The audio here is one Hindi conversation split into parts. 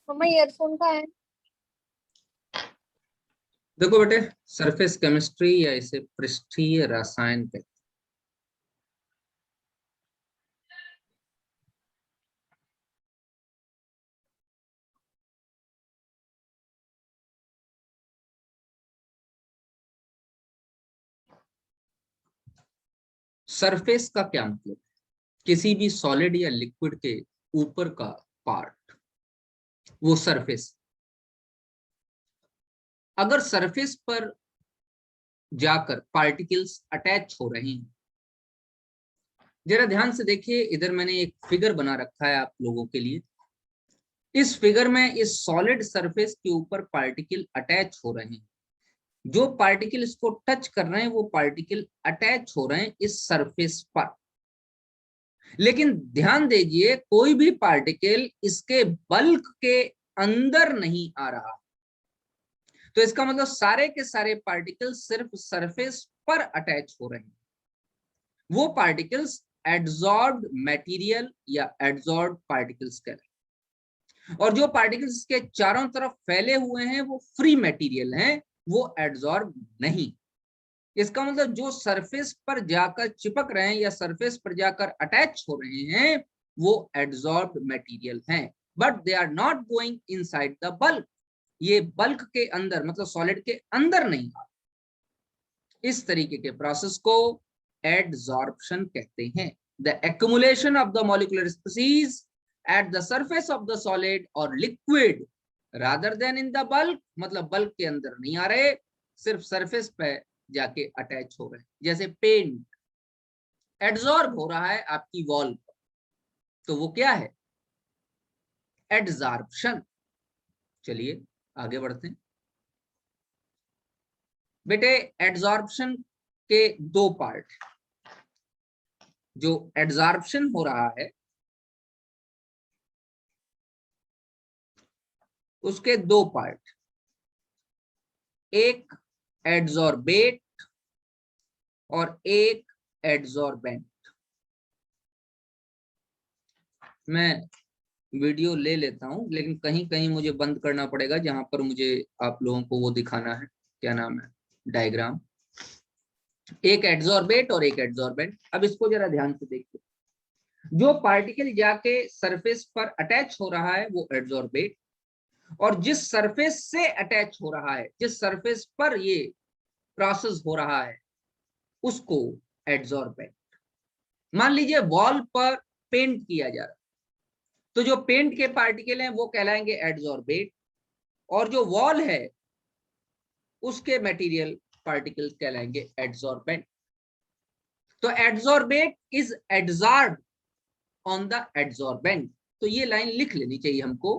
मम्मा ईयरफोन का है। देखो बेटे, सरफेस केमिस्ट्री या इसे पृष्ठीय रसायन कहते हैं। सरफेस का क्या मतलब? किसी भी सॉलिड या लिक्विड के ऊपर का पार्ट, वो सरफेस। अगर सरफेस पर जाकर पार्टिकल्स अटैच हो रहे हैं, जरा ध्यान से देखिए, इधर मैंने एक फिगर बना रखा है आप लोगों के लिए। इस फिगर में इस सॉलिड सरफेस के ऊपर पार्टिकल अटैच हो रहे हैं। जो पार्टिकल इसको टच कर रहे हैं वो पार्टिकल अटैच हो रहे हैं इस सरफेस पर। लेकिन ध्यान दीजिए, कोई भी पार्टिकल इसके बल्क के अंदर नहीं आ रहा। तो इसका मतलब सारे के सारे पार्टिकल सिर्फ सरफेस पर अटैच हो रहे हैं। वो पार्टिकल्स एडजॉर्ब्ड मटेरियल या एडजॉर्ब्ड पार्टिकल्स कहलाते हैं। और जो पार्टिकल्स इसके चारों तरफ फैले हुए हैं वो फ्री मटेरियल हैं, वो एडजॉर्ब नहीं। इसका मतलब जो सरफेस पर जाकर चिपक रहे हैं या सरफेस पर जाकर अटैच हो रहे हैं वो एडजॉर्ब्ड मटेरियल हैं, but they are not going inside the bulk. ये बल्क के अंदर मतलब सॉलिड के अंदर नहीं आ। इस तरीके के प्रोसेस को एडजॉर्प्शन कहते हैं। The accumulation of the molecular species at the surface of the solid और liquid rather than in the bulk, मतलब बल्क के अंदर नहीं आ रहे, सिर्फ सरफेस पे जाके अटैच हो रहे हैं। जैसे पेंट एडजॉर्ब हो रहा है आपकी वॉल पर, तो वो क्या है? एडजॉर्प्शन। चलिए आगे बढ़ते हैं बेटे। एडजॉर्प्शन के दो पार्ट। जो एडजॉर्प्शन हो रहा है उसके दो पार्ट, एक एडजॉर्बेट और एक एडजॉर्बेंट। मैं वीडियो ले लेता हूं, लेकिन कहीं कहीं मुझे बंद करना पड़ेगा जहां पर मुझे आप लोगों को वो दिखाना है, क्या नाम है, डायग्राम। एक एडजॉर्बेट और एक एडजॉर्बेंट। अब इसको जरा ध्यान से देखिए। जो पार्टिकल जाके सरफेस पर अटैच हो रहा है वो एडजॉर्बेट, और जिस सरफेस से अटैच हो रहा है, जिस सरफेस पर ये प्रोसेस हो रहा है, उसको एडजॉर्बेंट। मान लीजिए वॉल पर पेंट किया जा रहा है, तो जो पेंट के पार्टिकल हैं वो कहलाएंगे एडजॉर्बेट, और जो वॉल है उसके मटेरियल पार्टिकल्स कहलाएंगे एडजॉर्बेंट। तो adsorbate is adsorb on the adsorbent. तो ये लाइन लिख लेनी चाहिए हमको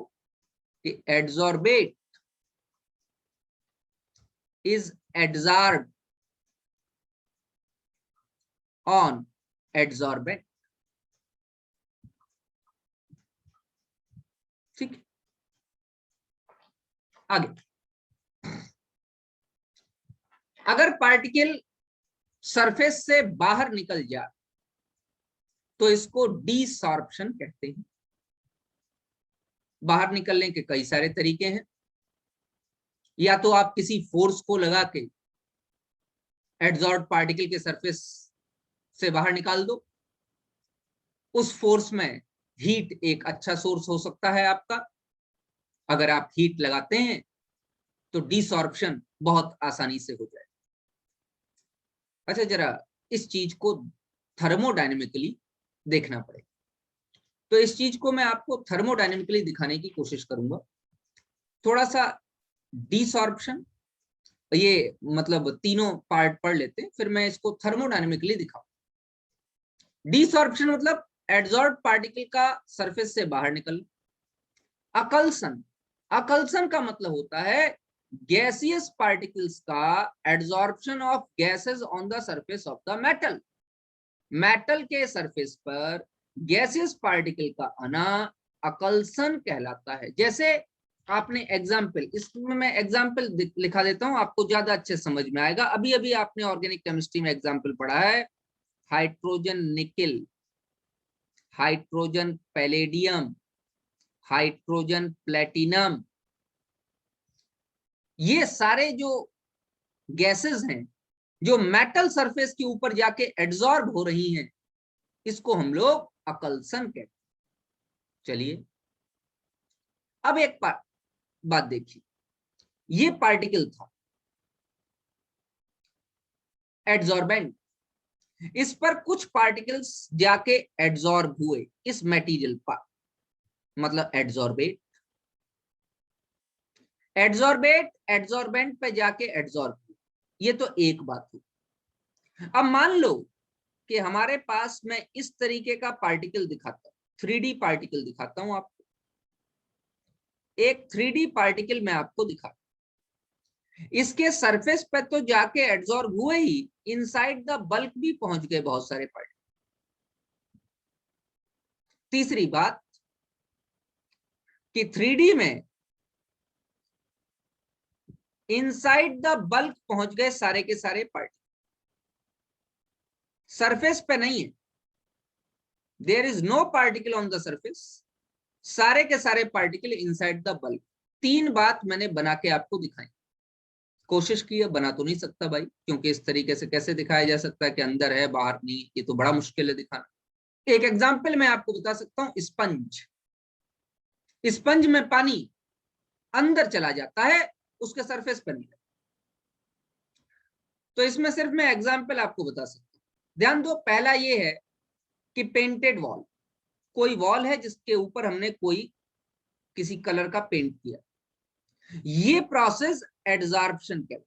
कि adsorbate is adsorb on adsorbent. ठीक, आगे। अगर पार्टिकल सरफेस से बाहर निकल जाए तो इसको डीसॉर्प्शन कहते हैं। बाहर निकलने के कई सारे तरीके हैं। या तो आप किसी फोर्स को लगा के एडजॉर्ब पार्टिकल के सरफेस से बाहर निकाल दो। उस फोर्स में हीट एक अच्छा सोर्स हो सकता है आपका। अगर आप हीट लगाते हैं तो डीसॉर्प्शन बहुत आसानी से हो जाए। अच्छा, जरा इस चीज को थर्मोडायनेमिकली देखना पड़ेगा। तो इस चीज को मैं आपको थर्मोडायनेमिकली दिखाने की कोशिश करूंगा। थोड़ा सा डीसॉर्प्शन, ये मतलब तीनों पार्ट पढ़ लेते हैं, फिर मैं इसको थर्मोडायनेमिकली दिखाऊं। डीसॉर्प्शन मतलब एडजॉर्ब पार्टिकल का सरफेस से बाहर निकलना। अकल्सन, अकल्सन का मतलब होता है गैसियस पार्टिकल्स का adsorption of gases on the surface of the metal. Metal के सरफेस पर गैसियस पार्टिकल का आना अकल्सन कहलाता है। जैसे आपने एग्जाम्पल, इसमें मैं एग्जाम्पल लिखा देता हूं, आपको ज्यादा अच्छे समझ में आएगा। अभी अभी आपने ऑर्गेनिक केमिस्ट्री में एग्जाम्पल पढ़ा है, hydrogen nickel, hydrogen palladium, hydrogen, platinum, ये सारे जो गैसेस हैं जो मेटल सरफेस के ऊपर जाके एड्सॉर्ब हो रही हैं, इसको हम लोग अकल्सन कहते हैं। चलिए अब एक बात देखिए, ये पार्टिकल था एड्सॉर्बेंट, इस पर कुछ पार्टिकल्स जाके एड्सॉर्ब हुए इस मटेरियल पर, मतलब एड्सॉर्बेट, एड्सॉर्बेट एड्सॉर्बेंट पे जाके एड्सॉर्ब हुए, ये तो एक बात हुई। अब मान लो कि हमारे पास मैं इस तरीके का पार्टिकल दिखाता हूं, 3D पार्टिकल दिखाता हूं आपको, एक 3D पार्टिकल मैं आपको दिखाता हूं, इसके सरफेस पे तो जाके एड्सॉर्ब हुए ही, इनसाइड द बल्क भी पहुंच गए बहुत सारे पार्टिकल। तीसरी बात कि 3D में इनसाइड द बल्क पहुंच गए सारे के सारे पार्टिकल, सरफेस पे नहीं है, there is no particle on the surface, सारे के सारे पार्टिकल इनसाइड द बल्क। तीन बात मैंने बना के आपको दिखाई, कोशिश की है, बना तो नहीं सकता भाई, क्योंकि इस तरीके से कैसे दिखाया जा सकता है कि अंदर है बाहर नहीं, ये तो बड़ा मुश्किल है दिखाना। एक एग्जाम्पल मैं आपको बता सकता हूं, स्पंज, स्पंज में पानी अंदर चला जाता है, उसके सरफेस पर नहीं, तो इसमें सिर्फ मैं एग्जाम्पल आपको बता सकता हूं। ध्यान दो, पहला ये है कि पेंटेड वॉल, कोई वॉल है जिसके ऊपर हमने कोई किसी कलर का पेंट किया, ये प्रोसेस एडजॉर्प्शन कहलाता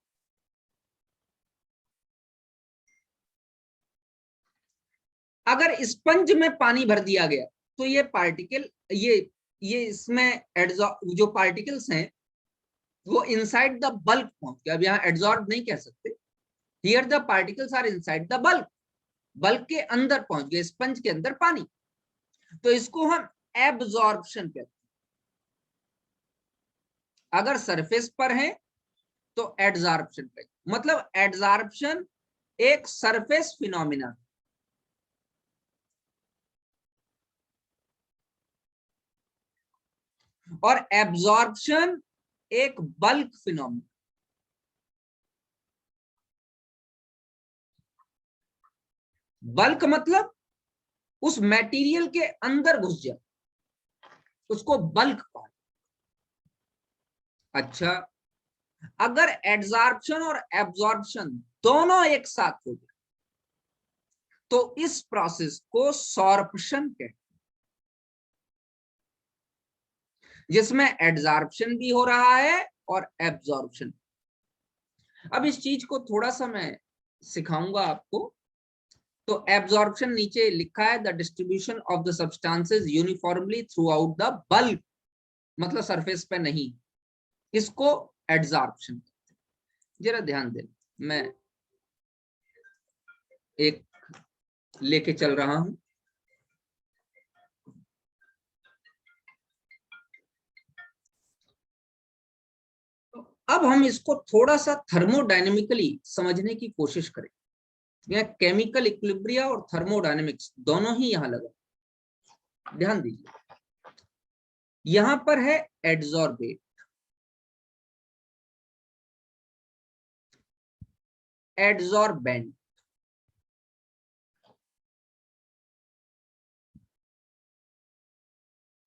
है। अगर स्पंज में पानी भर दिया गया तो ये पार्टिकल, ये इसमें जो पार्टिकल्स हैं वो इनसाइड द बल्क पहुंच गया। अब यहाँ एड्सॉर्ब नहीं कह सकते, here the particles are inside the bulk, bulk के अंदर पहुंच गए, स्पंज के अंदर पानी, तो इसको हम एब्जॉर्प्शन कहते हैं। अगर सरफेस पर है तो एड्सॉर्प्शन पे, मतलब एड्सॉर्प्शन एक सरफेस फिनोमिना, और एब्जॉर्प्शन एक बल्क फिनोमिना। बल्क मतलब उस मटेरियल के अंदर घुस जाए, उसको बल्क कहा। अच्छा, अगर एड्सॉर्प्शन और एब्जॉर्प्शन दोनों एक साथ हो गए तो इस प्रोसेस को सॉर्प्शन कहते हैं, जिसमें एड्सॉर्प्शन भी हो रहा है और एब्जॉर्प्शन। अब इस चीज को थोड़ा सा मैं सिखाऊंगा आपको। तो एब्जॉर्प्शन नीचे लिखा है, the distribution of the substances uniformly through out the bulk, मतलब सरफेस पे नहीं, इसको एड्सॉर्प्शन। जरा ध्यान दें, मैं एक लेके चल रहा हूं। तो अब हम इसको थोड़ा सा थर्मोडायनेमिकली समझने की कोशिश करें। यह केमिकल इक्विलिब्रिया और थर्मोडायनेमिक्स दोनों ही यहां लगा, ध्यान दीजिए। यहां पर है एड्सॉर्बेट, एड्सॉर्बेंट,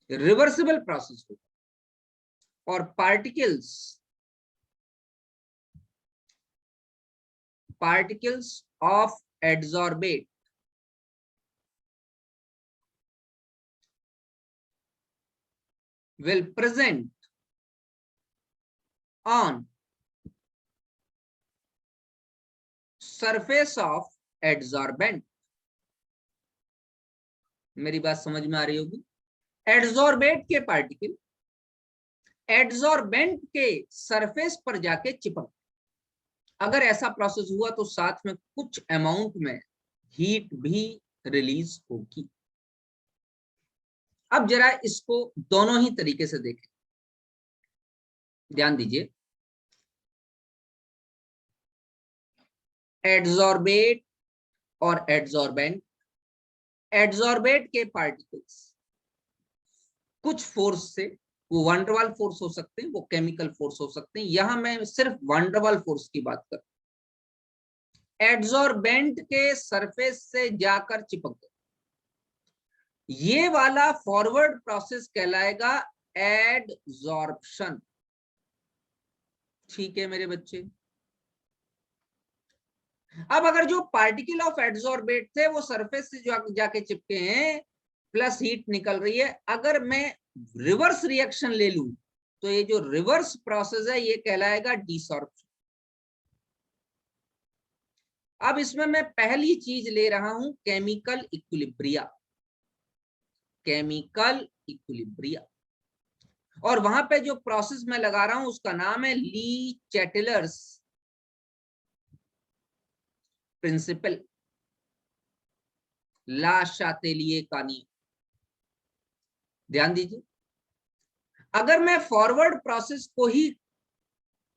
रिवर्सिबल प्रोसेस होगा, और particles, particles of adsorbate will present on surface of adsorbent। मेरी बात समझ में आ रही होगी। एड्सॉर्बेट के पार्टिकल एड्सॉर्बेंट के सरफेस पर जाके चिपक, अगर ऐसा प्रोसेस हुआ तो साथ में कुछ अमाउंट में हीट भी रिलीज होगी। अब जरा इसको दोनों ही तरीके से देखें, ध्यान दीजिए। एड्सॉर्बेट और एड्सॉर्बेंट, एड्सॉर्बेट के पार्टिकल्स कुछ फोर्स से, वो वंडरवाल फोर्स हो सकते हैं, वो केमिकल फोर्स हो सकते हैं, यहां मैं सिर्फ वंडरवाल फोर्स की बात कर, एड्सॉर्बेंट के सरफेस से जाकर चिपक गए, ये वाला फॉरवर्ड प्रोसेस कहलाएगा एडसॉर्प्शन। ठीक है मेरे बच्चे। अब अगर जो पार्टिकल ऑफ एड्सॉर्बेट थे वो सरफेस से जाके चिपके हैं, प्लस हीट निकल रही है, अगर मैं रिवर्स रिएक्शन ले लूं तो ये जो रिवर्स प्रोसेस है ये कहलाएगा डिसॉर्प्शन। अब इसमें मैं पहली चीज ले रहा हूं केमिकल इक्विलिब्रिया, केमिकल इक्विलिब्रिया, और वहां पे जो प्रोसेस मैं लगा रहा हूं उसका नाम है ली चैटलर्स प्रिंसिपल, ला शातेलिए का नियम। ध्यान दीजिए, अगर मैं फॉरवर्ड प्रोसेस को ही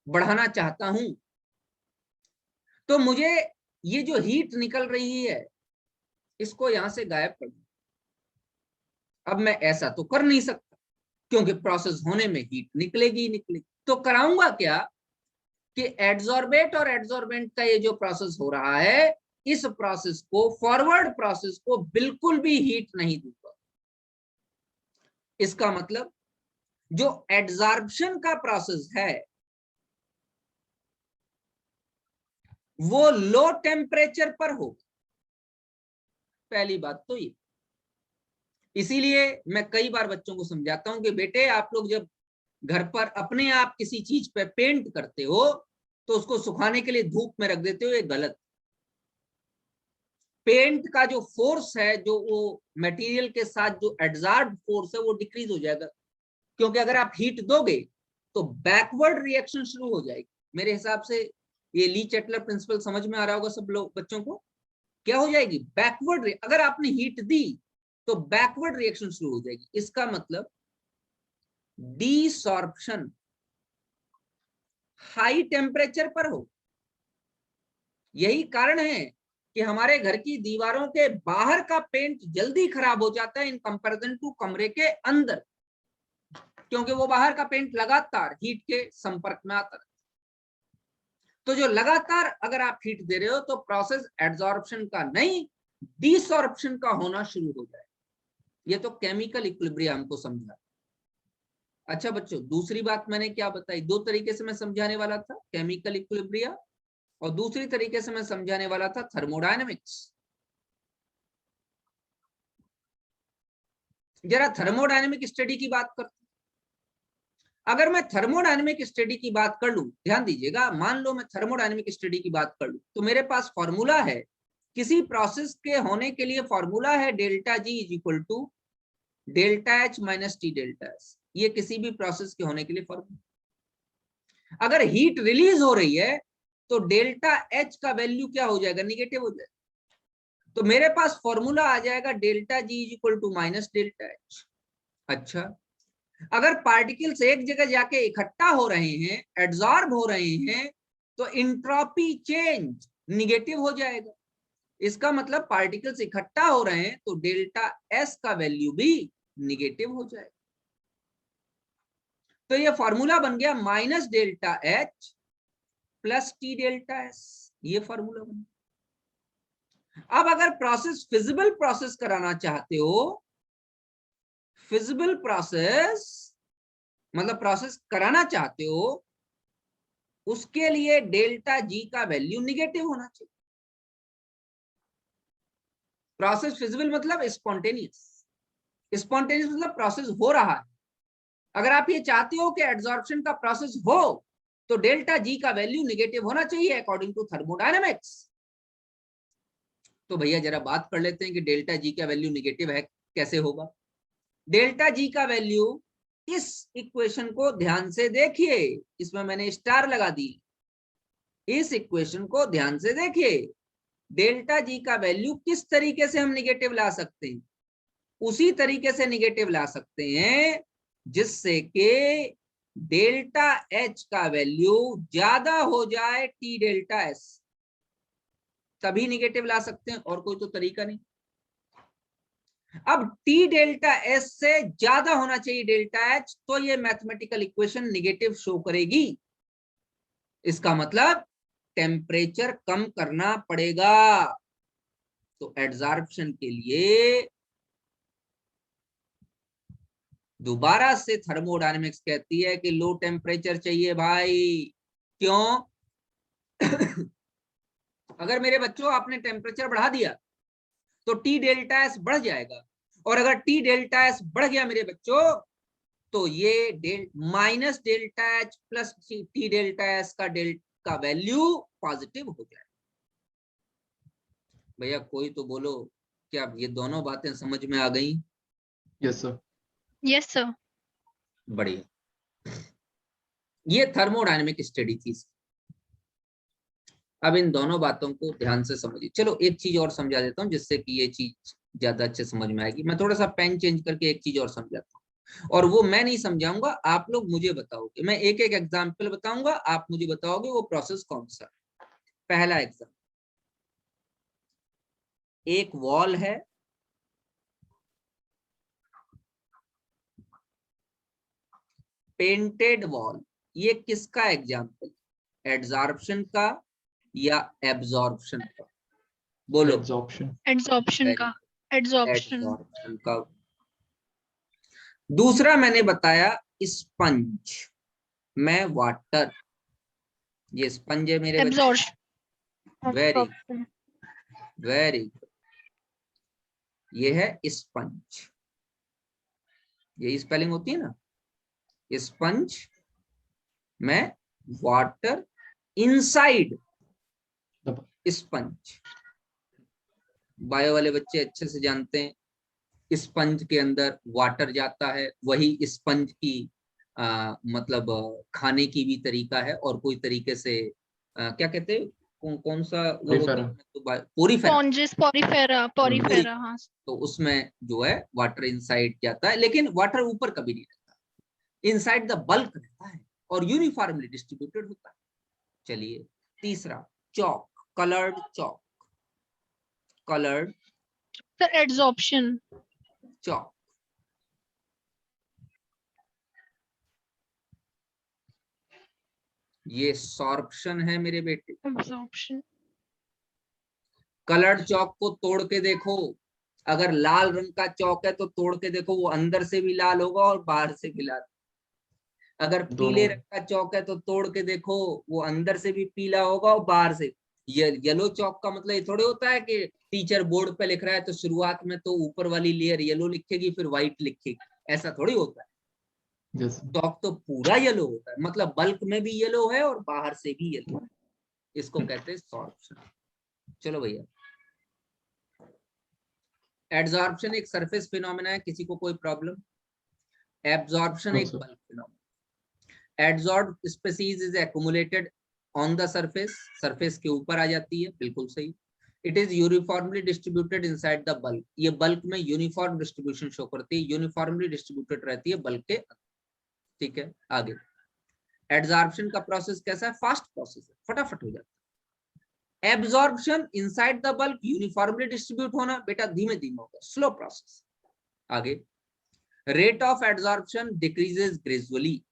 बढ़ाना चाहता हूं तो मुझे ये जो हीट निकल रही है इसको यहां से गायब कर दूं। अब मैं ऐसा तो कर नहीं सकता क्योंकि प्रोसेस होने में हीट निकलेगी ही निकलेगी, तो कराऊंगा क्या कि एड्सॉर्बेट और एड्सॉर्बेंट का ये जो प्रोसेस हो रहा है, इस प्रोसेस को, फॉरवर्ड प्रोसेस को बिल्कुल भी हीट नहीं दूंगा। इसका मतलब जो एड्सॉर्प्शन का प्रोसेस है वो लो टेम्परेचर पर हो, पहली बात तो ये। इसीलिए मैं कई बार बच्चों को समझाता हूं कि बेटे आप लोग जब घर पर अपने आप किसी चीज पे पेंट करते हो तो उसको सुखाने के लिए धूप में रख देते हो, ये गलत। पेंट का जो फोर्स है, जो वो मटेरियल के साथ जो एडजॉर्ब फोर्स है वो डिक्रीज हो जाएगा, क्योंकि अगर आप हीट दोगे तो बैकवर्ड रिएक्शन शुरू हो जाएगी। मेरे हिसाब से ये ली चैटलर प्रिंसिपल समझ में आ रहा होगा सब लोग बच्चों को। क्या हो जाएगी? बैकवर्ड। अगर आपने हीट दी तो बैकवर्ड रिएक्शन शुरू हो जाएगी। इसका मतलब डीसॉर्प्शन हाई टेम्परेचर पर हो। यही कारण है कि हमारे घर की दीवारों के बाहर का पेंट जल्दी खराब हो जाता है इन कंपैरिजन टू कमरे के अंदर, क्योंकि वो बाहर का पेंट लगातार हीट के संपर्क में आता है। तो जो लगातार अगर आप हीट दे रहे हो तो प्रोसेस एड्सॉर्प्शन का नहीं, डिसॉर्प्शन का होना शुरू हो जाए। ये तो केमिकल इक्विलिब्रियम हमको समझा। अच्छा बच्चों, दूसरी बात मैंने क्या बताई? दो तरीके से मैं समझाने वाला था, केमिकल इक्विलिब्रियम, और दूसरी तरीके से मैं समझाने वाला था थर्मोडायनेमिक्स। जरा थर्मोडायनेमिक स्टडी की बात करते। अगर मैं थर्मोडायनेमिक स्टडी की बात कर लूं, ध्यान दीजिएगा, मान लो मैं थर्मोडायनेमिक स्टडी की बात कर लूं तो मेरे पास फॉर्मूला है, किसी प्रोसेस के होने के लिए फॉर्मूला है delta G is equal to delta H minus T delta S. ये किसी भी प्रोसेस के होने के लिए फॉर्मूला। अगर हीट रिलीज हो रही है तो डेल्टा एच का वैल्यू क्या हो जाएगा? निगेटिव हो जाएगा। तो मेरे पास फॉर्मूला आ जाएगा delta G is equal to minus delta H. अच्छा, अगर पार्टिकल्स एक जगह जाके इकट्ठा हो रहे हैं, एड्सॉर्ब हो रहे हैं, तो इंट्रोपी चेंज निगेटिव हो जाएगा। इसका मतलब पार्टिकल्स इकट्ठा हो रहे हैं तो डेल्टा एस का वैल्यू भी निगेटिव हो जाएगा। तो ये फॉर्मूला बन गया minus delta H plus T delta S. ये फॉर्मूला बन गया। अब अगर प्रोसेस फिजिबल प्रोसेस कराना चाहते हो, फिजिबल प्रोसेस मतलब प्रोसेस कराना चाहते हो, उसके लिए डेल्टा जी का वैल्यू निगेटिव होना चाहिए। प्रोसेस फिजिबल मतलब स्पॉन्टेनियस, स्पॉन्टेनियस मतलब प्रोसेस हो रहा है। अगर आप ये चाहते हो कि एड्सॉर्प्शन का प्रोसेस हो तो डेल्टा जी का वैल्यू निगेटिव होना चाहिए अकॉर्डिंग टू थर्मोडायनेमिक्स। तो भैया जरा बात कर लेते हैं कि डेल्टा जी का वैल्यू निगेटिव है कैसे होगा। डेल्टा जी का वैल्यू, इस इक्वेशन को ध्यान से देखिए, इसमें मैंने स्टार लगा दी, इस इक्वेशन को ध्यान से देखिए। डेल्टा जी का वैल्यू किस तरीके से हम निगेटिव ला सकते हैं? उसी तरीके से निगेटिव ला सकते हैं जिससे कि डेल्टा एच का वैल्यू ज्यादा हो जाए टी डेल्टा एस, तभी निगेटिव ला सकते हैं, और कोई तो तरीका नहीं। अब टी डेल्टा एस से ज्यादा होना चाहिए डेल्टा एच, तो ये मैथमेटिकल इक्वेशन निगेटिव शो करेगी। इसका मतलब टेम्परेचर कम करना पड़ेगा। तो एडजॉर्प्शन के लिए दोबारा से थर्मोडायनेमिक्स कहती है कि लो टेम्परेचर चाहिए भाई। क्यों? अगर मेरे बच्चों आपने टेम्परेचर बढ़ा दिया तो टी डेल्टा एस बढ़ जाएगा, और अगर टी डेल्टा एस बढ़ गया मेरे बच्चों तो ये minus delta H plus T delta S का वैल्यू पॉजिटिव हो जाए। भैया कोई तो बोलो, क्या ये दोनों बातें समझ में आ गई? Yes sir. Yes sir. बढ़िया, ये थर्मोडायनेमिक स्टडी थी। अब इन दोनों बातों को ध्यान से समझिए। चलो एक चीज और समझा देता हूँ जिससे कि ये चीज ज्यादा अच्छे समझ में आएगी। मैं थोड़ा सा पेन चेंज करके एक चीज और समझाता हूँ, और वो मैं नहीं समझाऊंगा, आप लोग मुझे बताओगे। मैं एक एक एग्जाम्पल बताऊंगा, आप मुझे बताओगे वो प्रोसेस कौन सा। पहला एग्जाम्पल, एक वॉल है, पेंटेड वॉल। ये किसका एग्जाम्पल? एडजॉर्प्शन का या एब्जॉर्प्शन का? बोलो। एडजॉर्प्शन। एडजॉर्प्शन का। एडजॉर्प्शन। एडजॉर्प्शन का। दूसरा मैंने बताया स्पंज में वाटर। ये स्पंज है मेरे बच्चे। एब्जॉर्प्शन। वेरी वेरी गुड, ये है स्पंज। ये स्पेलिंग होती है ना, स्पंज में वाटर इनसाइड स्पंज। बायो वाले बच्चे अच्छे से जानते हैं, स्पंज के अंदर वाटर जाता है। वही स्पंज की मतलब खाने की भी तरीका है, और कोई तरीके से क्या कहते हैं, कौन सा वो होता है तो पोरीफेरा। Spongin, Porifera, Porifera. हाँ, तो उसमें जो है वाटर इनसाइड जाता है, लेकिन वाटर ऊपर कभी नहीं रहता, इनसाइड द बल्क रहता है और यूनिफॉर्मली डिस्ट्रीब्यूटेड होता है। चलिए तीसरा, chalk, coloured chalk. Coloured sir adsorption. Chalk. ये सॉर्प्शन है मेरे बेटे। एब्जॉर्प्शन। कलर्ड चॉक को तोड़ के देखो, अगर लाल रंग का चौक है तो तोड़ के देखो, वो अंदर से भी लाल होगा और बाहर से भी लाल। अगर पीले रंग का चौक है तो तोड़ के देखो, वो अंदर से भी पीला होगा और बाहर से। ये येलो चौक का मतलब ये थोड़े होता है कि टीचर बोर्ड पे लिख रहा है तो शुरुआत में तो ऊपर वाली लेयर येलो लिखेगी फिर व्हाइट लिखेगी, ऐसा थोड़ी होता है। चौक तो पूरा येलो होता है, मतलब बल्क में भी येलो है और बाहर से भी येलो है। इसको कहते हैं सॉर्प्शन। चलो भैया, एडजॉर्प्शन एक सरफेस फिनोमेना है, किसी को कोई प्रॉब्लम? एब्जॉर्प्शन एक bulk phenomena. Adsorb species is accumulated on the surface, surface के ऊपर आ जाती है, बिल्कुल सही। It is uniformly distributed inside the bulk, ये बल्क में यूनिफॉर्म डिस्ट्रीब्यूशन शो करती है, यूनिफॉर्मली डिस्ट्रीब्यूटेड रहती है बल्क के अंदर। ठीक है, आगे। एडजॉर्प्शन का प्रोसेस कैसा है? फास्ट प्रोसेस है, फटाफट हो जाता है। Absorption inside the bulk, uniformly distribute होना, बेटा धीमे धीमे होगा, स्लो प्रोसेस। आगे, rate of absorption decreases gradually.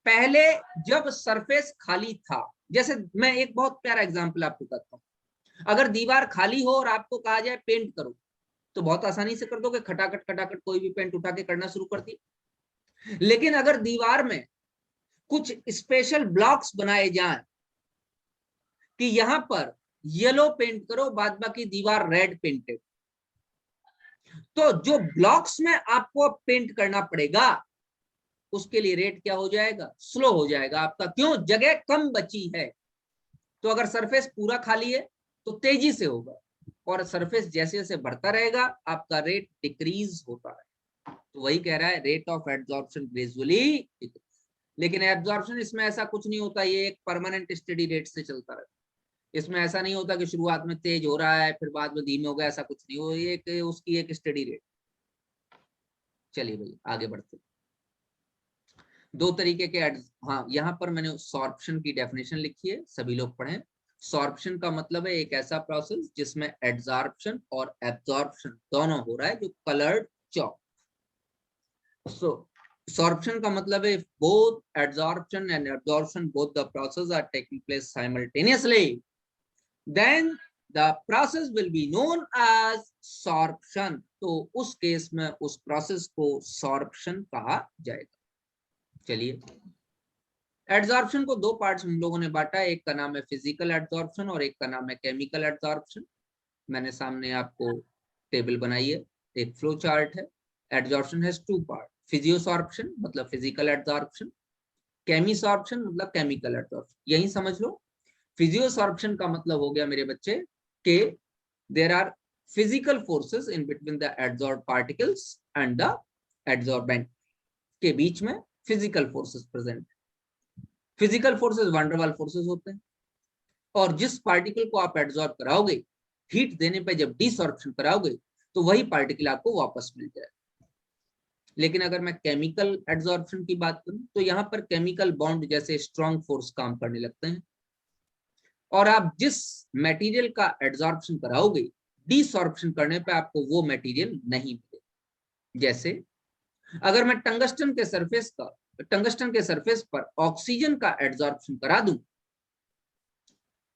पहले जब सरफेस खाली था, जैसे मैं एक बहुत प्यारा एग्जांपल आपको बताता हूं, अगर दीवार खाली हो और आपको कहा जाए पेंट करो, तो बहुत आसानी से कर दोगे, खटाखट खटाखट कोई भी पेंट उठा के करना शुरू कर दी। लेकिन अगर दीवार में कुछ स्पेशल ब्लॉक्स बनाए जाएं कि यहां पर येलो पेंट करो, बाद बाकी दीवार रेड पेंटेड, तो जो ब्लॉक्स में आपको पेंट करना पड़ेगा उसके लिए रेट क्या हो जाएगा? स्लो हो जाएगा आपका। क्यों? जगह कम बची है। तो अगर सरफेस पूरा खाली है तो तेजी से होगा, और सरफेस जैसे जैसे बढ़ता रहेगा आपका रेट डिक्रीज होता है। तो वही कह रहा है, रेट ऑफ एब्जॉर्प्शन ग्रेजुअली। लेकिन एब्जॉर्प्शन इसमें ऐसा कुछ नहीं होता, ये एक परमानेंट स्टडी रेट से चलता रहता है। इसमें ऐसा नहीं होता कि शुरुआत में तेज हो रहा है फिर बाद में धीमे हो गया, ऐसा कुछ नहीं हो, ये उसकी एक स्टडी रेट। चलिए भाई आगे बढ़ते। दो तरीके के हाँ, यहाँ पर मैंने सॉर्प्शन की डेफिनेशन लिखी है, सभी लोग पढ़ें। सॉर्प्शन का मतलब है एक ऐसा प्रोसेस जिसमें एड्सॉर्प्शन और एब्जॉर्प्शन दोनों हो रहा है, जो कलर्ड चॉक। सो sorption का मतलब है both adsorption and absorption, both the process are taking place simultaneously, then the process will be known as sorption। तो उस केस में उस प्रोसेस को sorption कहा जाएगा। चलिए, एड्सॉर्प्शन को दो पार्ट्स हम लोगों ने बांटा है, एक का नाम है फिजिकल एड्सॉर्प्शन और एक का नाम है केमिकल एड्सॉर्प्शन। मैंने सामने आपको टेबल बनाई है, एक फ्लो चार्ट है। एड्सॉर्प्शन हैज टू पार्ट, फिजियोसॉर्प्शन मतलब फिजिकल एड्सॉर्प्शन, केमिसॉर्प्शन मतलब केमिकल एड्सॉर्प्शन। यही समझ लो, फिजियोसॉर्प्शन का मतलब हो गया मेरे बच्चे कि there are physical forces in between the adsorbed particles and the adsorbent, के बीच में physical forces present. Physical forces van der Waals forces होते हैं, और जिस पार्टिकल को आप एड्सॉर्ब कराओगे, हीट देने पे जब डिसॉर्प्शन कराओगे, तो वही पार्टिकल आपको वापस मिल जाएगा। लेकिन अगर मैं केमिकल एड्सॉर्प्शन की बात करूं, तो यहाँ पर केमिकल बॉन्ड जैसे स्ट्रॉन्ग फोर्स काम करने लगते हैं, और आप जिस मटेरियल का एड्सॉर्प्शन कराओगे, डिसॉर्प्शन करने पे आपको वो मटेरियल नहीं मिलेगा। जैसे अगर मैं टंगस्टन के सरफेस पर ऑक्सीजन का एड्सॉर्प्शन करा दूं,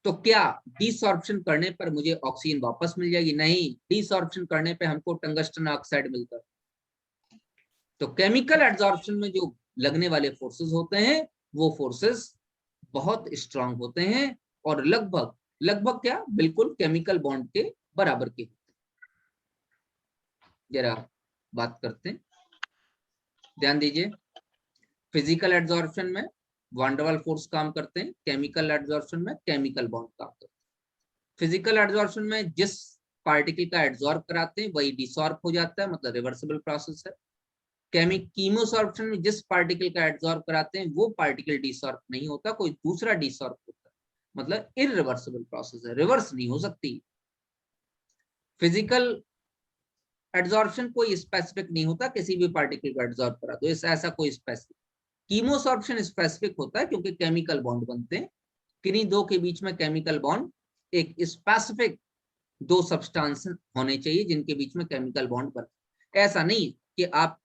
तो क्या डिसॉर्प्शन करने पर मुझे ऑक्सीजन वापस मिल जाएगी? नहीं, डिसॉर्प्शन करने पे हमको टंगस्टन ऑक्साइड मिलता है। तो केमिकल एड्सॉर्प्शन में जो लगने वाले फोर्सेस होते हैं, वो फोर्सेस बहुत स्ट्रांग होते हैं, और लगभग क्या, बिल्कुल केमिकल बॉन्ड के बराबर के। जरा बात करते हैं, ध्यान दीजिए। फिजिकल एड्सॉर्प्शन में वांडरवाल फोर्स काम करते हैं, केमिकल एड्सॉर्प्शन में केमिकल बॉन्ड काम करते हैं। फिजिकल एड्सॉर्प्शन में जिस पार्टिकल का एड्सॉर्ब कराते हैं वही डिसॉर्ब हो जाता है, मतलब रिवर्सिबल प्रोसेस है। कीमोसॉर्प्शन में जिस पार्टिकल का एड्सॉर्ब कराते हैं वो पार्टिकल डिसॉर्ब नहीं होता, कोई दूसरा डिसॉर्ब होता है, मतलब इरिवर्सिबल प्रोसेस है, रिवर्स नहीं हो सकती। फिजिकल एड्सॉर्प्शन कोई स्पेसिफिक नहीं होता, किसी भी पार्टिकल को एड्सॉर्ब करा दो, ऐसा कोई स्पेसिफिक। कीमोसॉर्प्शन स्पेसिफिक होता है, क्योंकि केमिकल बॉन्ड बनते हैं, किन्हीं दो के बीच में केमिकल बॉन्ड, एक स्पेसिफिक दो सब्सटेंस होने चाहिए जिनके बीच में केमिकल बॉन्ड बने। ऐसा नहीं कि आप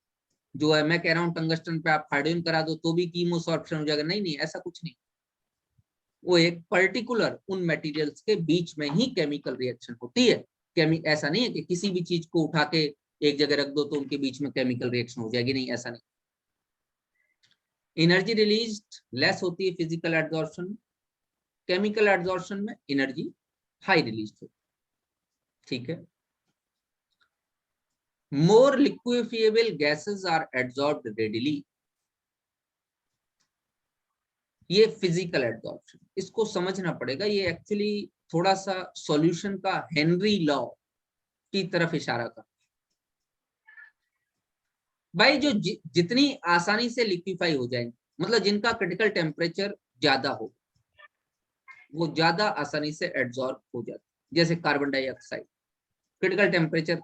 जो है, मैं कह रहा हूं टंगस्टन पे आप हाइड्रोजन करा दो तो भी कीमोसॉर्प्शन हो जाएगा, नहीं, ऐसा कुछ नहीं। वो एक पर्टिकुलर उन मटेरियल्स के बीच में ही केमिकल रिएक्शन होती है। ऐसा नहीं है कि किसी भी चीज को उठा के एक जगह रख दो तो उनके बीच में केमिकल रिएक्शन हो जाएगी, नहीं, ऐसा नहीं। एनर्जी रिलीज लेस होती है फिजिकल एड्सॉर्प्शन में, केमिकल एड्सॉर्प्शन में एनर्जी हाई रिलीज होती है। ठीक है। मोर लिक्विफिएबल गैसेस आर एड्सॉर्ब्ड रेडिली, ये फिजिकल एड्सॉर्प्शन, इसको समझना पड़ेगा। ये एक्चुअली थोड़ा सा सॉल्यूशन का हेनरी लॉ की तरफ इशारा कर, भाई जो जितनी आसानी से लिक्विफाई हो जाएंगे, मतलब जिनका क्रिटिकल टेम्परेचर ज्यादा हो, वो ज्यादा आसानी से एड्सॉर्ब हो जाते हैं। जैसे कार्बन डाइऑक्साइड, क्रिटिकल टेम्परेचर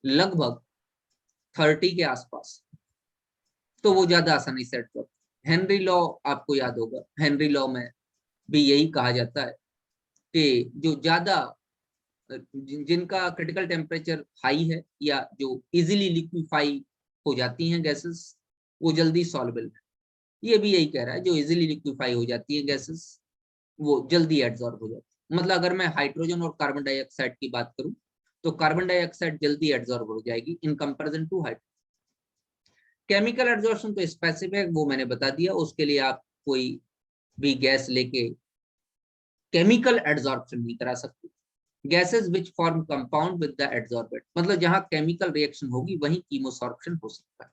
लगभग 30 के आसपास, तो वो ज्यादा आसानी से एड्सॉर्ब। हेनरी लॉ आपको याद होगा, हेनरी लॉ में भी यही कहा जाता है कि जो ज्यादा जिनका क्रिटिकल टेम्परेचर हाई है, या जो इजीली लिक्विफाई हो जाती हैं गैसेस, वो जल्दी सॉल्युबल है। ये भी यही कह रहा है, जो इजीली लिक्विफाई हो जाती है गैसेस वो जल्दी एड्सॉर्ब हो जाती है। मतलब अगर मैं हाइड्रोजन और कार्बन डाइऑक्साइड की बात करूं, तो कार्बन डाइऑक्साइड जल्दी एड्सॉर्ब हो जाएगी in comparison to hydrogen. Chemical adsorption तो स्पेसिफिक, वो मैंने बता दिया, उसके लिए आप कोई भी गैस लेके केमिकल एड्सॉर्प्शन नहीं करा सकते। Gases which form compound with the adsorbent, मतलब जहां केमिकल रिएक्शन होगी वहीं कीमोसॉर्प्शन हो सकता है।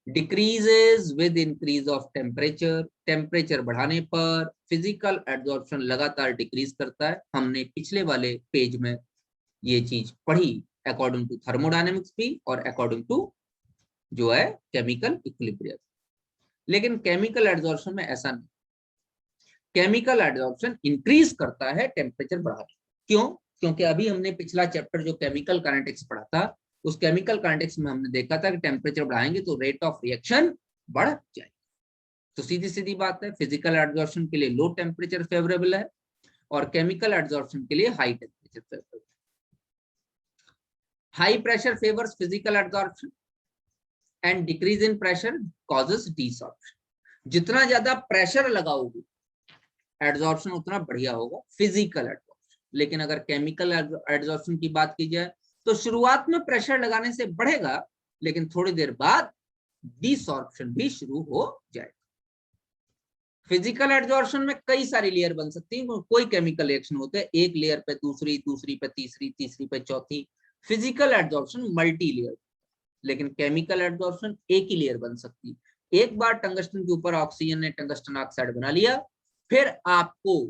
Decreases with increase of temperature, temperature बढ़ाने पर फिजिकल एड्सॉर्प्शन लगातार डिक्रीज करता है। हमने पिछले वाले पेज में ये चीज पढ़ी, अकॉर्डिंग टू थर्मोडायनेमिक्स भी और अकॉर्डिंग टू जो है केमिकल इक्विलिब्रियम। लेकिन केमिकल एड्सॉर्प्शन में ऐसा नहीं, केमिकल एड्सॉर्प्शन इंक्रीज करता है टेम्परेचर बढ़ाकर। क्यों? क्योंकि अभी हमने पिछला चैप्टर जो केमिकल काइनेटिक्स पढ़ा था, उस केमिकल काइनेटिक्स में हमने देखा था कि टेम्परेचर बढ़ाएंगे तो रेट ऑफ रिएक्शन बढ़ जाएगी। तो सीधी सीधी बात है, फिजिकल एड्सॉर्प्शन के लिए लो टेम्परेचर फेवरेबल है, और केमिकल एड्जॉर्प्शन के लिए high temperature favour. High pressure favours physical adsorption and decrease in pressure causes desorption. जितना ज्यादा प्रेशर लगाओगे एड्जॉर्प्शन उतना बढ़िया होगा फिजिकल एड्जॉर्प्शन। लेकिन अगर केमिकल एड्जॉर्प्शन की बात की जाए तो शुरुआत में प्रेशर लगाने से बढ़ेगा, लेकिन थोड़ी देर बाद डिसॉर्प्शन भी शुरू हो जाएगा। फिजिकल एड्जॉर्प्शन में कई सारी लेयर बन सकती है, कोई केमिकल रिएक्शन होते हैं, एक लेयर पे दूसरी, दूसरी पे तीसरी, तीसरी पे चौथी। फिजिकल एड्जॉर्प्शन मल्टी लेयर, लेकिन केमिकल एड्जॉर्प्शन एक ही लेयर बन सकती है। एक बार टंगस्टन के ऊपर ऑक्सीजन ने टंगस्टन ऑक्साइड बना लिया, फिर आपको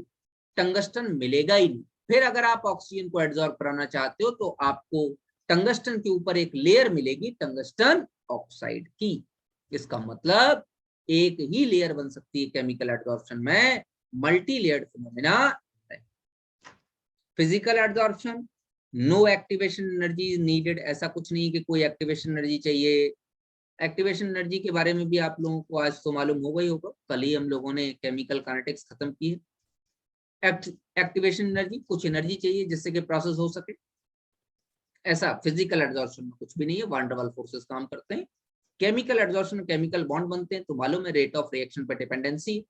टंगस्टन मिलेगा ही नहीं। फिर अगर आप ऑक्सीजन को एड्जॉर्ब कराना चाहते हो तो आपको टंगस्टन के ऊपर एक लेयर मिलेगी टंगस्टन ऑक्साइड की। इसका मतलब एक ही लेयर बन सकती है केमिकल एड्जॉर्प्शन में, मल्टी लेयर्ड फिनोमेना है। Physical adsorption, no activation energy needed. ऐसा कुछ नहीं कि कोई एक्टिवेशन एनर्जी चाहिए। एक्टिवेशन एनर्जी के बारे में भी आप लोगों को आज तो मालूम होगा ही होगा, कल ही हम लोगों ने केमिकल काइनेटिक्स खत्म की है। एक्टिवेशन एनर्जी, कुछ एनर्जी चाहिए जिससे कि प्रोसेस हो सके। ऐसा फिजिकल एड्जॉर्प्शन में कुछ भी नहीं है, वान डर वाल फोर्सेस काम करते हैं। केमिकल एड्जॉर्प्शन में केमिकल बॉन्ड बनते हैं, तो मालूम है रेट ऑफ रिएक्शन पर डिपेंडेंसी,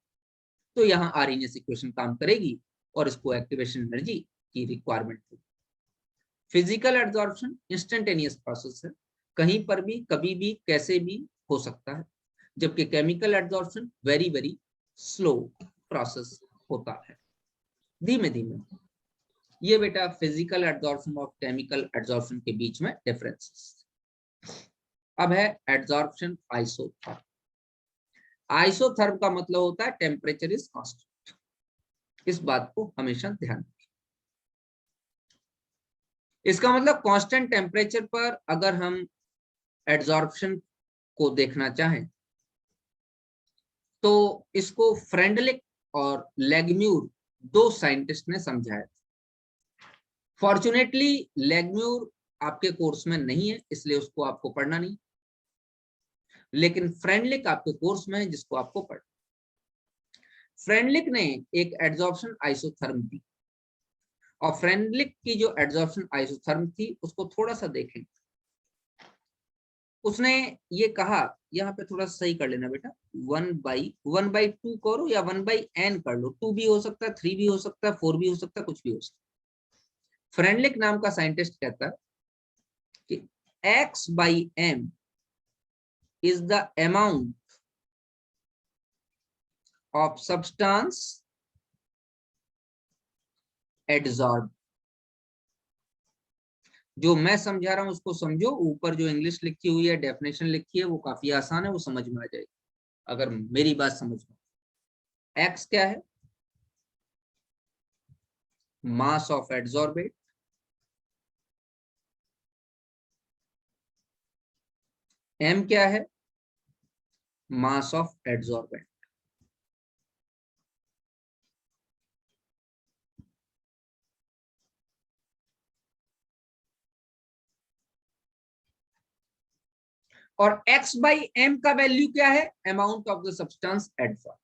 तो यहाँ आरएनएस इक्वेशन काम करेगी और इसको एक्टिवेशन एनर्जी की रिक्वायरमेंट होगी। फिजिकल एड्जॉर्प्शन इंस्टेंटेनियस प्रोसेस है, कहीं पर भी कभी भी कैसे भी हो सकता है, जबकि chemical adsorption very very slow process होता है, धीमे धीमे। ये बेटा फिजिकल एड्जॉर्प्शन और केमिकल एड्जॉर्प्शन के बीच में डिफरेंसेस। अब है एड्जॉर्प्शन आइसोथर्म। आइसोथर्म का मतलब होता है टेम्परेचर इज कांस्टेंट। इस बात को हमेशा ध्यान रखें। इसका मतलब कांस्टेंट टेम्परेचर पर अगर हम एड्जॉर्प्शन को देखना चाहें तो इसको फ्रेंडलिक और लेगम्यूर दो साइंटिस्ट ने समझाया। फॉर्चुनेटली लेगम्यूर आपके कोर्स में नहीं है, इसलिए उसको आपको पढ़ना नहीं, लेकिन फ्रेंडलिक आपके कोर्स में है जिसको आपको पढ़ना। फ्रेंडलिक ने एक एड्जॉर्प्शन आइसोथर्म दी, और फ्रेंडलिक की जो एड्जॉर्प्शन आइसोथर्म थी उसको थोड़ा सा देखें। उसने ये कहा, यहाँ पे थोड़ा सही कर लेना बेटा, 1/2 करो या 1/n कर लो, 2 भी हो सकता है, 3 भी हो सकता है, 4 भी हो सकता है, कुछ भी हो सकता है। फ्रेंडलिक नाम का साइंटिस्ट कहता है कि x/m is the amount of substance adsorbed। जो मैं समझा रहा हूं उसको समझो, ऊपर जो इंग्लिश लिखी हुई है, डेफिनेशन लिखी है, वो काफी आसान है, वो समझ में आ जाएगी अगर मेरी बात समझ में। एक्स क्या है? Mass of adsorbate. एम क्या है? Mass of adsorbent. और x/m का वैल्यू क्या है? Amount of the substance adsorb.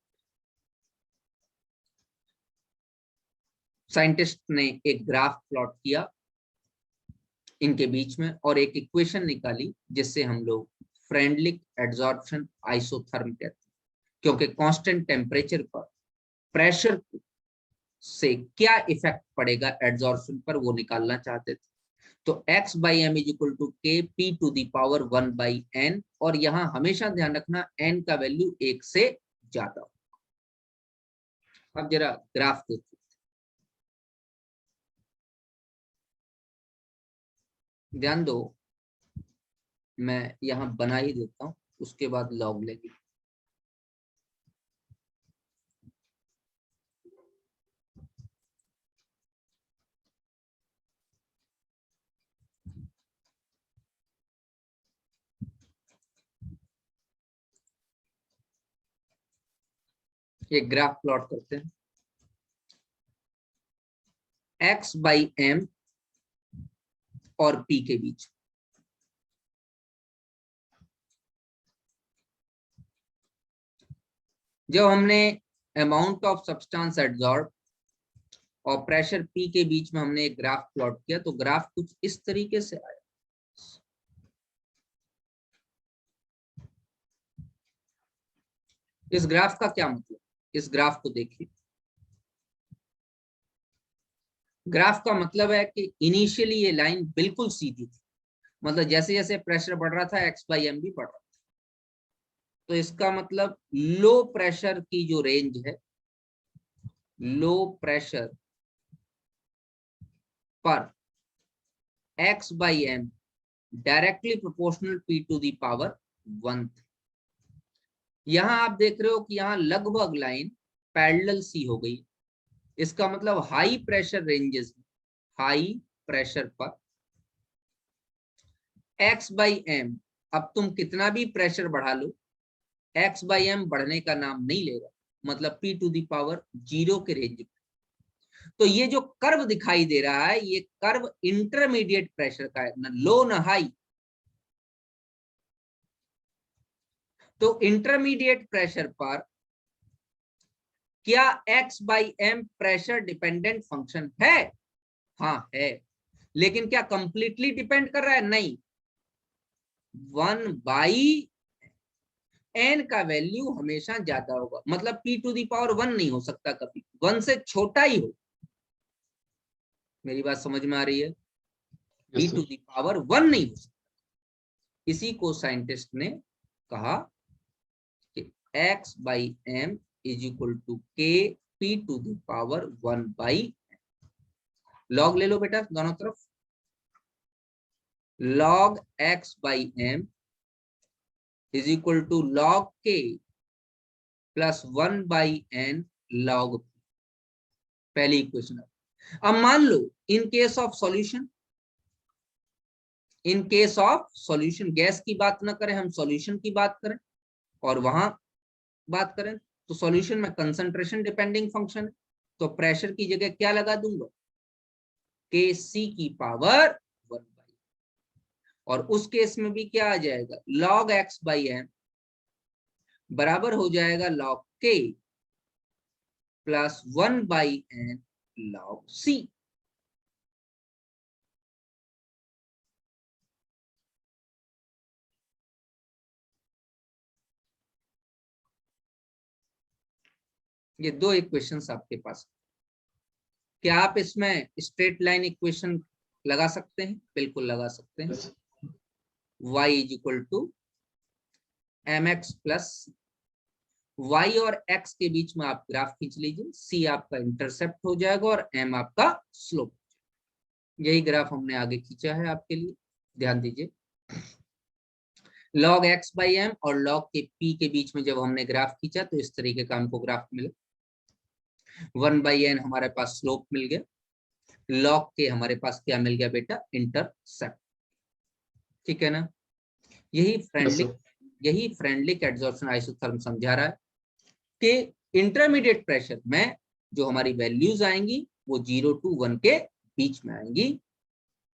Scientist ने एक ग्राफ प्लॉट किया इनके बीच में और एक इक्वेशन निकाली जिससे हम लोग फ्रेंडलिक एड्सॉर्प्शन आइसोथर्म कहते हैं, क्योंकि कांस्टेंट टेम्परेचर पर प्रेशर से क्या इफेक्ट पड़ेगा एड्सॉर्प्शन पर, वो निकालना चाहते थे। तो x/m is equal to k p⁻⁴ 1/n, और यहां हमेशा ध्यान रखना n का वैल्यू 1 से ज्यादा हो। अब जरा ग्राफ देखिए, ध्यान दो, मैं यहां बना ही देता हूं, उसके बाद लॉग लेंगे। एक ग्राफ प्लॉट करते हैं, x/m और p के बीच। जब हमने अमाउंट ऑफ सब्सटेंस एडसॉर्ब और प्रेशर P के बीच में हमने एक ग्राफ प्लॉट किया, तो ग्राफ कुछ इस तरीके से आया। इस ग्राफ का क्या मतलब, इस ग्राफ को देखिए। ग्राफ का मतलब है कि इनिशियली ये लाइन बिल्कुल सीधी थी, मतलब जैसे जैसे प्रेशर बढ़ रहा था x/m भी बढ़ रहा था। तो इसका मतलब लो प्रेशर की जो रेंज है, लो प्रेशर पर x/m directly proportional p to the power 1। यहां आप देख रहे हो कि यहां लगभग लाइन पैरेलल सी हो गई। इसका मतलब high pressure ranges, high pressure पर x/m, अब तुम कितना भी प्रेशर बढ़ा लो, x/m बढ़ने का नाम नहीं लेगा, मतलब p टू द पावर 0 के रेंज में। तो ये जो कर्व दिखाई दे रहा है, ये कर्व इंटरमीडिएट प्रेशर का है, न लो न हाई। तो इंटरमीडिएट प्रेशर पर क्या x/m प्रेशर डिपेंडेंट फंक्शन है? हाँ है, लेकिन क्या कंप्लीटली डिपेंड कर रहा है? नहीं। 1/n का वैल्यू हमेशा ज्यादा होगा, मतलब p टू द पावर 1 नहीं हो सकता कभी, 1 से छोटा ही हो। मेरी बात समझ में आ रही है? p टू द पावर 1 नहीं हो सकता। इसी को साइंटिस्ट ने कहा कि x/m is equal to k p to the power 1/n। Log ले लो बेटा दोनों तरफ, log x/m is equal to log k plus 1/n log p। पहली इक्वेशन। अब मान लो in case of solution, in case of solution, gas की बात ना करें, हम सॉल्यूशन की बात करें और वहां बात करें, तो सॉल्यूशन में कंसंट्रेशन डिपेंडिंग फंक्शन है, तो प्रेशर की जगह क्या लगा दूंगा? Kc की पावर 1/, और उस केस में भी क्या आ जाएगा? log x/m बराबर हो जाएगा log k plus 1/n log c। ये दो इक्वेशंस आपके पास। क्या आप इसमें स्ट्रेट लाइन इक्वेशन लगा सकते हैं? बिल्कुल लगा सकते हैं। y is equal to mx plus y और x के बीच में आप ग्राफ खींच लीजिए, c आपका इंटरसेप्ट हो जाएगा और m आपका स्लोप। यही ग्राफ हमने आगे खींचा है आपके लिए, ध्यान दीजिए। log x/m और log के p के बीच में जब हमने ग्राफ खींचा तो इस तरीके का हमको ग्राफ मिला। 1/n हमारे पास स्लोप मिल गया, log के हमारे पास क्या मिल गया बेटा? इंटरसेप्ट। ठीक है ना? यही फ्रेंडलिक एडसॉर्प्शन आइसोथर्म समझा रहा है कि इंटरमीडिएट प्रेशर में जो हमारी वैल्यूज आएंगी वो 0 to 1 के बीच में आएंगी,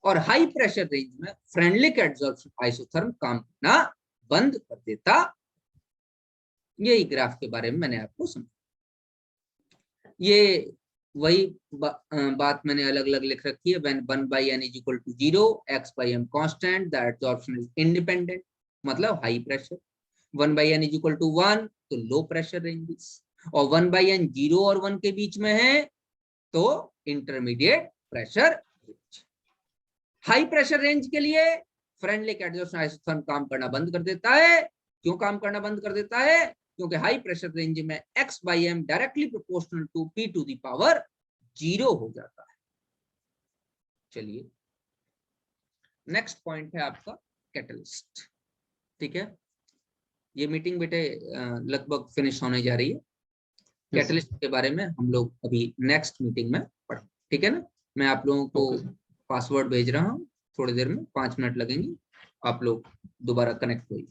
और हाई प्रेशर रेंज में फ्रेंडलिक एडसॉर्प्शन आइसोथर्म काम करना बंद कर देता। यही ग्राफ के बारे में मैंने आपको समझाया। ये वही बात मैंने अलग अलग लिख रखी है। when 1/n is equal to 0, x/m constant, the absorption is independent, मतलब high pressure. 1/n is equal to 1 तो लो प्रेशर रेंजेस, और 1/n 0 और 1 के बीच में है तो intermediate pressure range. High pressure range के लिए फ्रेंडलिक एडसॉर्प्शन आइसोथर्म काम करना बंद कर देता है। क्यों काम करना बंद कर देता है? क्योंकि हाई प्रेशर रेंज में x/m directly proportional to p to the power 0 हो जाता है। चलिए नेक्स्ट पॉइंट है आपका कैटलिस्ट। ठीक है, ये मीटिंग बेटे लगभग फिनिश होने जा रही है। कैटलिस्ट के बारे में हम लोग अभी नेक्स्ट मीटिंग में पढ़ें। ठीक है ना? मैं आप लोगों को पासवर्ड भेज रहा हूँ, थोड़ी देर में 5 मिनट लगेंगे, आप लोग दोबारा कनेक्ट होइए।